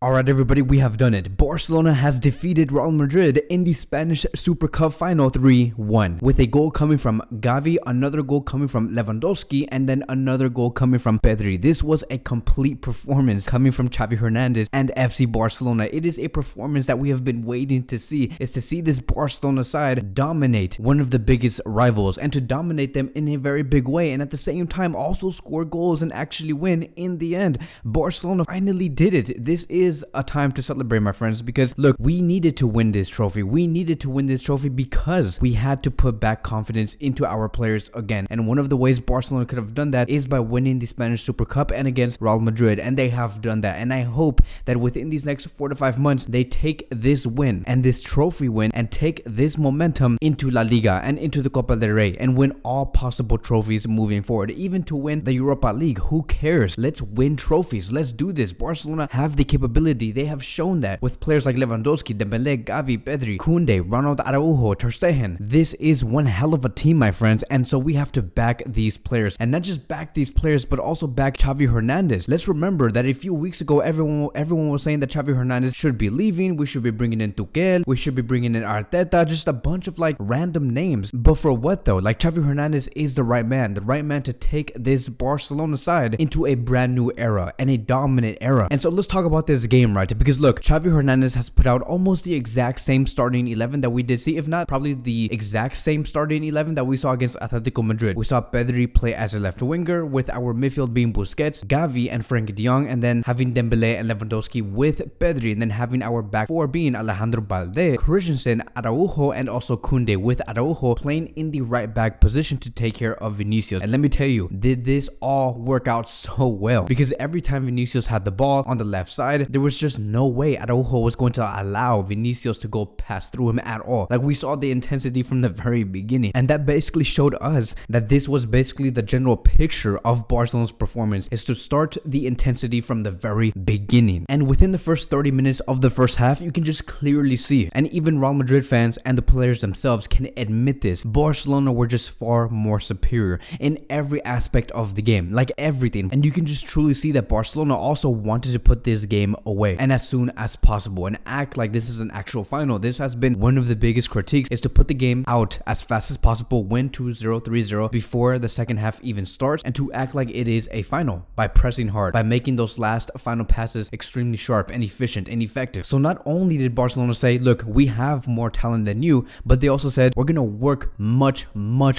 Alright everybody, we have done it. Barcelona has defeated Real Madrid in the Spanish Super Cup final 3-1 with a goal coming from Gavi, another goal coming from Lewandowski, and then another goal coming from Pedri. This was a complete performance coming from Xavi Hernandez and FC Barcelona. It is a performance that we have been waiting to see, is to see this Barcelona side dominate one of the biggest rivals and to dominate them in a very big way, and at the same time also score goals and actually win in the end. Barcelona finally did it. This is a time to celebrate, my friends, because look, we needed to win this trophy. We needed to win this trophy because we had to put back confidence into our players again, and one of the ways Barcelona could have done that is by winning the Spanish Super Cup and against Real Madrid, and they have done that. And I hope that within these next 4 to 5 months they take this win and this trophy win and take this momentum into La Liga and into the Copa del Rey and win all possible trophies moving forward, even to win the Europa League. Who cares? Let's win trophies. Let's do this. Barcelona have the capability. They have shown that with players like Lewandowski, Dembele, Gavi, Pedri, Koundé, Ronald Araujo, Ter Stegen. This is one hell of a team, my friends, and so we have to back these players, and not just back these players but also back Xavi Hernandez. Let's remember that a few weeks ago everyone was saying that Xavi Hernandez should be leaving, we should be bringing in Tuchel, we should be bringing in Arteta, just a bunch of like random names. But for what though? Like, Xavi Hernandez is the right man to take this Barcelona side into a brand new era and a dominant era. And so let's talk about this game, right? Because look, Xavi Hernandez has put out almost the exact same starting 11 that we did see, if not probably the exact same starting 11 that we saw against Atletico Madrid. We saw Pedri play as a left winger, with our midfield being Busquets, Gavi, and Frenkie de Jong, and then having Dembele and Lewandowski with Pedri, and then having our back four being Alejandro Balde, Christensen, Araujo, and also Koundé, with Araujo playing in the right back position to take care of Vinicius. And let me tell you, did this all work out so well? Because every time Vinicius had the ball on the left side, there was just no way Araujo was going to allow Vinicius to go pass through him at all. Like, we saw the intensity from the very beginning, and that basically showed us that this was basically the general picture of Barcelona's performance, is to start the intensity from the very beginning. And within the first 30 minutes of the first half, you can just clearly see, and even Real Madrid fans and the players themselves can admit this, Barcelona were just far more superior in every aspect of the game, like everything. And you can just truly see that Barcelona also wanted to put this game away, and as soon as possible, and act like this is an actual final. This has been one of the biggest critiques, is to put the game out as fast as possible, win 2-0, 3-0 before the second half even starts, and to act like it is a final by pressing hard, by making those last final passes extremely sharp and efficient and effective. So not only did Barcelona say, look, we have more talent than you, but they also said, we're gonna work much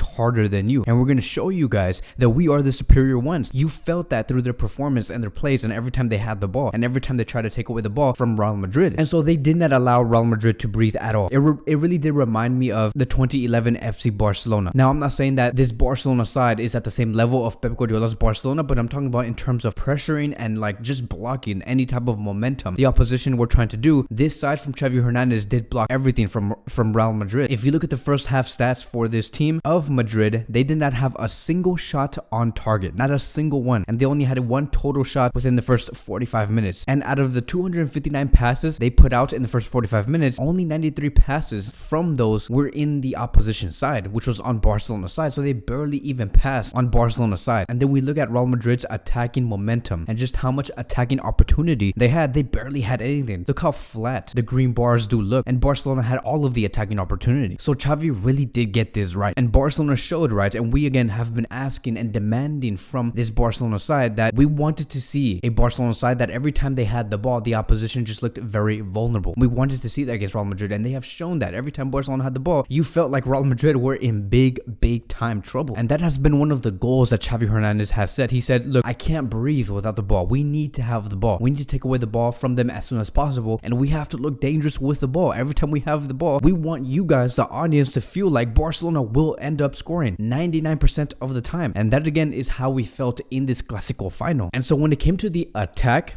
harder than you, and we're gonna show you guys that we are the superior ones. You felt that through their performance and their plays, and every time they had the ball, and every time they tried to take away the ball from Real Madrid. And so they did not allow Real Madrid to breathe at all. It really did remind me of the 2011 FC Barcelona. Now, I'm not saying that this Barcelona side is at the same level of Pep Guardiola's Barcelona, but I'm talking about in terms of pressuring and like just blocking any type of momentum the opposition were trying to do. This side from Xavi Hernandez did block everything from Real Madrid. If you look at the first half stats for this team of Madrid, they did not have a single shot on target, not a single one, and they only had one total shot within the first 45 minutes. And out of the 259 passes they put out in the first 45 minutes, only 93 passes from those were in the opposition side, which was on Barcelona's side. So they barely even passed on Barcelona's side. And then we look at Real Madrid's attacking momentum and just how much attacking opportunity they had. They barely had anything. Look how flat the green bars do look, and Barcelona had all of the attacking opportunity. So Xavi really did get this right, and Barcelona showed right. And we again have been asking and demanding from this Barcelona side that we wanted to see a Barcelona side that every time they had the ball, the opposition just looked very vulnerable. We wanted to see that against Real Madrid, and they have shown that every time Barcelona had the ball, you felt like Real Madrid were in big time trouble. And that has been one of the goals that Xavi Hernandez has said. He said, look, I can't breathe without the ball. We need to have the ball. We need to take away the ball from them as soon as possible, and we have to look dangerous with the ball. Every time we have the ball, we want you guys, the audience, to feel like Barcelona will end up scoring 99% of the time. And that again is how we felt in this Clásico final. And so when it came to the attack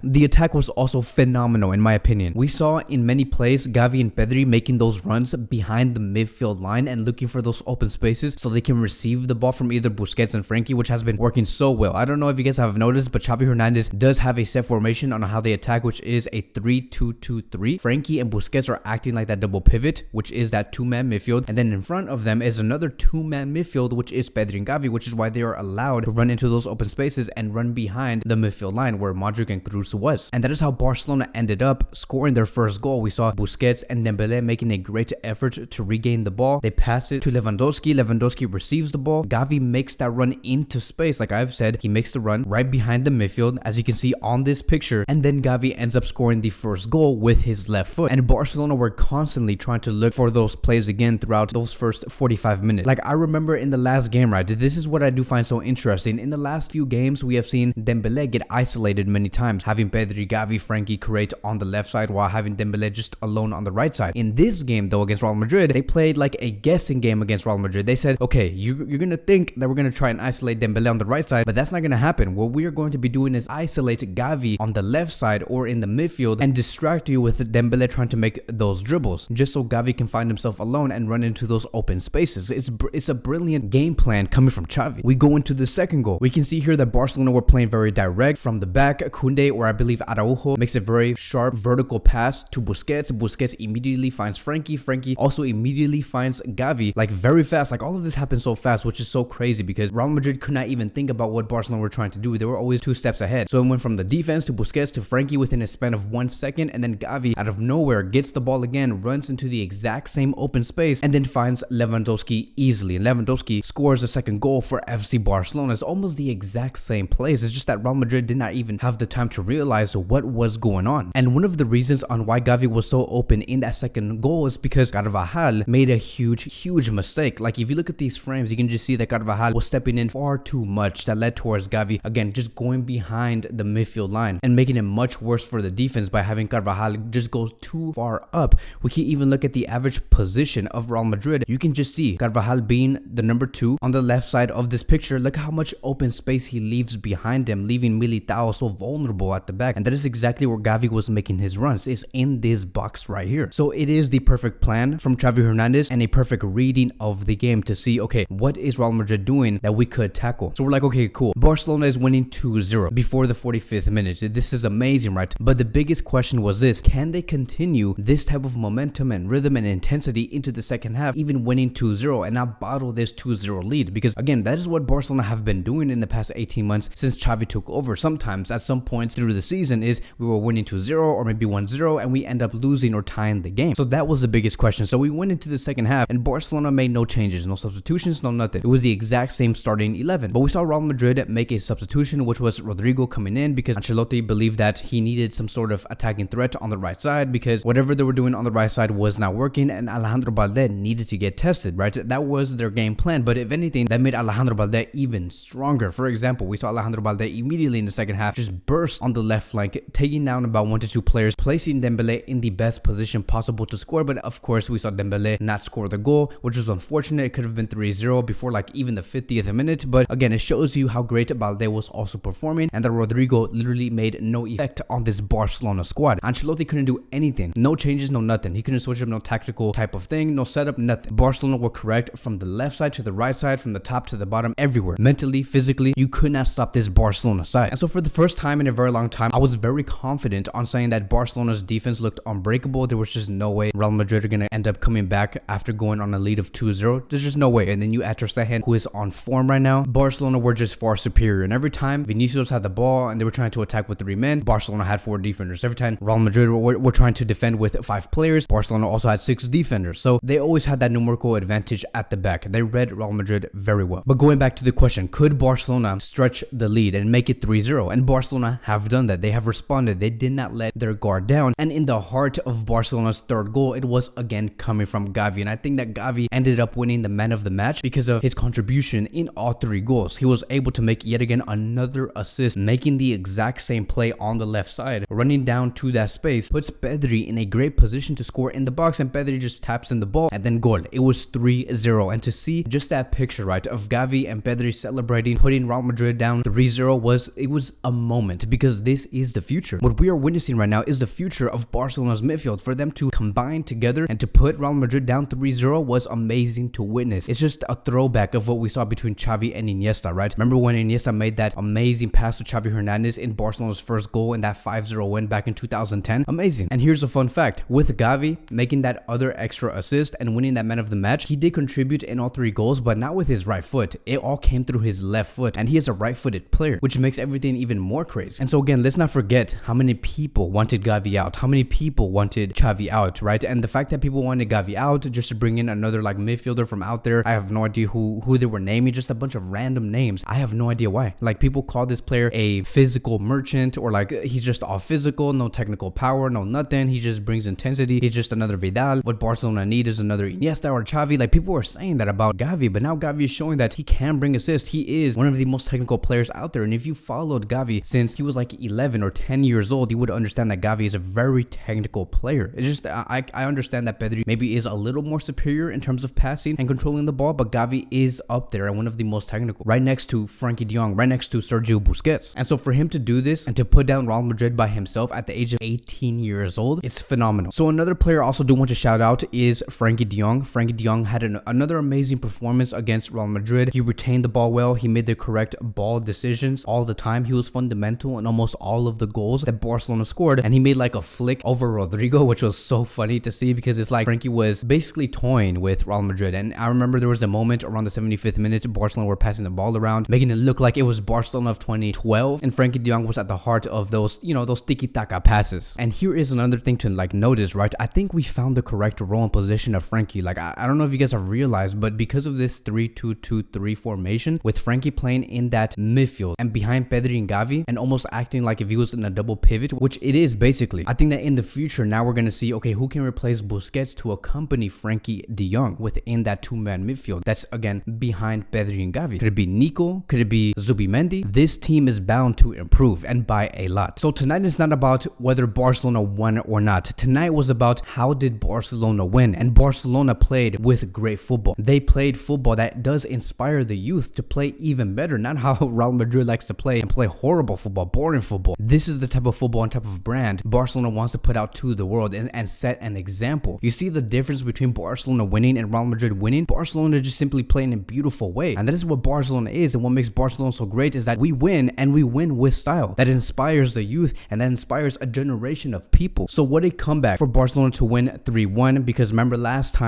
was also phenomenal in my opinion. We saw in many plays Gavi and Pedri making those runs behind the midfield line and looking for those open spaces so they can receive the ball from either Busquets and Frenkie, which has been working so well. I don't know if you guys have noticed, but Xavi Hernandez does have a set formation on how they attack, which is a 3-2-2-3. Frenkie and Busquets are acting like that double pivot, which is that two-man midfield, and then in front of them is another two-man midfield, which is Pedri and Gavi, which is why they are allowed to run into those open spaces and run behind the midfield line where Modric and Cruz was. And that is how Barcelona ended up scoring their first goal. We saw Busquets and Dembele making a great effort to regain the ball. They pass it to Lewandowski. Lewandowski receives the ball. Gavi makes that run into space. Like I've said, he makes the run right behind the midfield, as you can see on this picture. And then Gavi ends up scoring the first goal with his left foot. And Barcelona were constantly trying to look for those plays again throughout those first 45 minutes. Like I remember in the last game, right? This is what I do find so interesting. In the last few games, we have seen Dembele get isolated many times, having Pedri, Gavi, Frankie create on the left side while having Dembele just alone on the right side. In this game though, against Real Madrid, they played like a guessing game against Real Madrid. They said, okay, you're gonna think that we're gonna try and isolate Dembele on the right side, but that's not gonna happen. What we are going to be doing is isolate Gavi on the left side or in the midfield and distract you with Dembele trying to make those dribbles, just so Gavi can find himself alone and run into those open spaces. It's a brilliant game plan coming from Xavi. We go into the second goal. We can see here that Barcelona were playing very direct from the back. Koundé, or I believe Araujo, makes a very sharp vertical pass to Busquets. Busquets immediately finds Frankie. Frankie also immediately finds Gavi, like very fast. Like all of this happened so fast, which is so crazy because Real Madrid could not even think about what Barcelona were trying to do. They were always 2 steps ahead. So it went from the defense to Busquets to Frankie within a span of 1 second, and then Gavi out of nowhere gets the ball again, runs into the exact same open space, and then finds Lewandowski easily. And Lewandowski scores the second goal for FC Barcelona. It's almost the exact same plays. It's just that Real Madrid did not even have the time to realize what was going on. And one of the reasons on why Gavi was so open in that second goal is because Carvajal made a huge mistake. Like if you look at these frames, you can just see that Carvajal was stepping in far too much. That led towards Gavi, again, just going behind the midfield line and making it much worse for the defense by having Carvajal just go too far up. We can even look at the average position of Real Madrid. You can just see Carvajal being the number 2 on the left side of this picture. Look how much open space he leaves behind him, leaving Militao so vulnerable at the back. And that is exactly where Gavi was making his runs, is in this box right here. So it is the perfect plan from Xavi Hernandez and a perfect reading of the game to see, okay, what is Real Madrid doing that we could tackle? So we're like, okay, cool. Barcelona is winning 2-0 before the 45th minute. This is amazing, right? But the biggest question was this: can they continue this type of momentum and rhythm and intensity into the second half, even winning 2-0, and not bottle this 2-0 lead? Because again, that is what Barcelona have been doing in the past 18 months since Xavi took over. Sometimes at some points through the season is we were winning 2-0 or maybe 1-0 and we end up losing or tying the game. So that was the biggest question. So we went into the second half and Barcelona made no changes, no substitutions, no nothing. It was the exact same starting 11. But we saw Real Madrid make a substitution, which was Rodrigo coming in because Ancelotti believed that he needed some sort of attacking threat on the right side because whatever they were doing on the right side was not working and Alejandro Balde needed to get tested, right? That was their game plan. But if anything, that made Alejandro Balde even stronger. For example, we saw Alejandro Balde immediately in the second half just burst on the left flank, taking down about 1 to 2 players, placing Dembele in the best position possible to score. But of course, we saw Dembele not score the goal, which was unfortunate. It could have been 3-0 before like even the 50th minute. But again, it shows you how great Balde was also performing and that Rodrigo literally made no effect on this Barcelona squad. Ancelotti couldn't do anything. No changes, no nothing. He couldn't switch up no tactical type of thing, no setup, nothing. Barcelona were correct from the left side to the right side, from the top to the bottom, everywhere. Mentally, physically, you could not stop this Barcelona side. And so for the first time in a very long time, I was very confident on saying that Barcelona's defense looked unbreakable. There was just no way Real Madrid are going to end up coming back after going on a lead of 2-0. There's just no way. And then you add Ter Stegen, who is on form right now. Barcelona were just far superior. And every time Vinicius had the ball and they were trying to attack with 3 men, Barcelona had 4 defenders. Every time Real Madrid were trying to defend with 5 players, Barcelona also had 6 defenders. So they always had that numerical advantage at the back. They read Real Madrid very well. But going back to the question, could Barcelona stretch the lead and make it 3-0? And Barcelona have done that. They have responded. They did not let their guard down. And in the heart of Barcelona's third goal, it was again coming from Gavi. And I think that Gavi ended up winning the man of the match because of his contribution in all 3 goals. He was able to make yet again another assist, making the exact same play on the left side, running down to that space, puts Pedri in a great position to score in the box, and Pedri just taps in the ball and then goal. It was 3-0. And to see just that picture, right, of Gavi and Pedri celebrating, putting Real Madrid down 3-0 was a moment, because this is the future. What we are witnessing right now is the future of Barcelona's midfield. For them to combine together and to put Real Madrid down 3-0 was amazing to witness. It's just a throwback of what we saw between Xavi and Iniesta, right? Remember when Iniesta made that amazing pass to Xavi Hernandez in Barcelona's first goal in that 5-0 win back in 2010? Amazing. And here's a fun fact. With Gavi making that other extra assist and winning that man of the match, he did contribute in all 3 goals, but not with his right foot. It all came through his left foot, and he is a right-footed player, which makes everything even more crazy. And so again, let's not forget how many people wanted Gavi out? How many people wanted Xavi out, right? And the fact that people wanted Gavi out just to bring in another like midfielder from out there, I have no idea who they were naming, just a bunch of random names. I have no idea why. Like, people call this player a physical merchant, or like he's just all physical, no technical power, no nothing. He just brings intensity. He's just another Vidal. What Barcelona need is another Iniesta or Xavi. Like, people were saying that about Gavi, but now Gavi is showing that he can bring assists. He is one of the most technical players out there. And if you followed Gavi since he was like 11 or 10 years old, you would understand that Gavi is a very technical player. It's just, I understand that Pedri maybe is a little more superior in terms of passing and controlling the ball, but Gavi is up there and one of the most technical, right next to Frankie de Jong, right next to Sergio Busquets. And so for him to do this and to put down Real Madrid by himself at the age of 18 years old, it's phenomenal. So another player I also do want to shout out is Frankie de Jong. Frankie de Jong had another amazing performance against Real Madrid. He retained the ball well. He made the correct ball decisions all the time. He was fundamental in almost all of the goals that Barcelona scored, and he made like a flick over Rodrigo, which was so funny to see because it's like Frankie was basically toying with Real Madrid. And I remember there was a moment around the 75th minute, Barcelona were passing the ball around, making it look like it was Barcelona of 2012, and Frankie de Jong was at the heart of those, you know, those tiki-taka passes. And here is another thing to like notice, right? I think we found the correct role and position of Frankie. Like, I don't know if you guys have realized, but because of this 3-2-2-3 formation with Frankie playing in that midfield and behind Pedri and Gavi and almost acting like if he was in a double pivot, which it is basically, I think that in the future now we're going to see, okay, who can replace Busquets to accompany Frankie de Jong within that two-man midfield that's again behind Pedri and Gavi? Could it be Nico? Could it be Zubimendi? This team is bound to improve, and by a lot. So tonight is not about whether Barcelona won or not. Tonight was about how did Barcelona win, and Barcelona played with great football. They played football that does inspire the youth to play even better, not how Real Madrid likes to play and play horrible football, boring football. This is the type of football and type of brand Barcelona wants to put out to the world and set an example. You see the difference between Barcelona winning and Real Madrid winning? Barcelona just simply playing in a beautiful way, and that is what Barcelona is. And what makes Barcelona so great is that we win, and we win with style that inspires the youth and that inspires a generation of people. So what a comeback for Barcelona to win 3-1, because remember last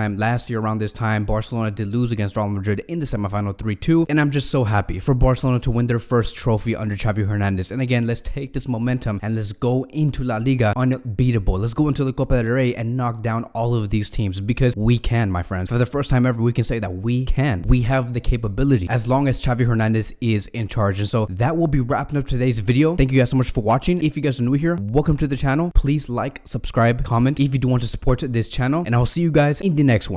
year around this time, Barcelona did lose against Real Madrid in the semifinal 3-2, and I'm just so happy for Barcelona to win their first trophy under Xavi Hernandez. And again, let's take this momentum and let's go into La Liga unbeatable. Let's go into the Copa del Rey and knock down all of these teams, because we can, my friends. For the first time ever, we can say that we can. We have the capability as long as Xavi Hernandez is in charge. And so that will be wrapping up today's video. Thank you guys so much for watching. If you guys are new here, welcome to the channel. Please like, subscribe, comment if you do want to support this channel, and I'll see you guys in the next one.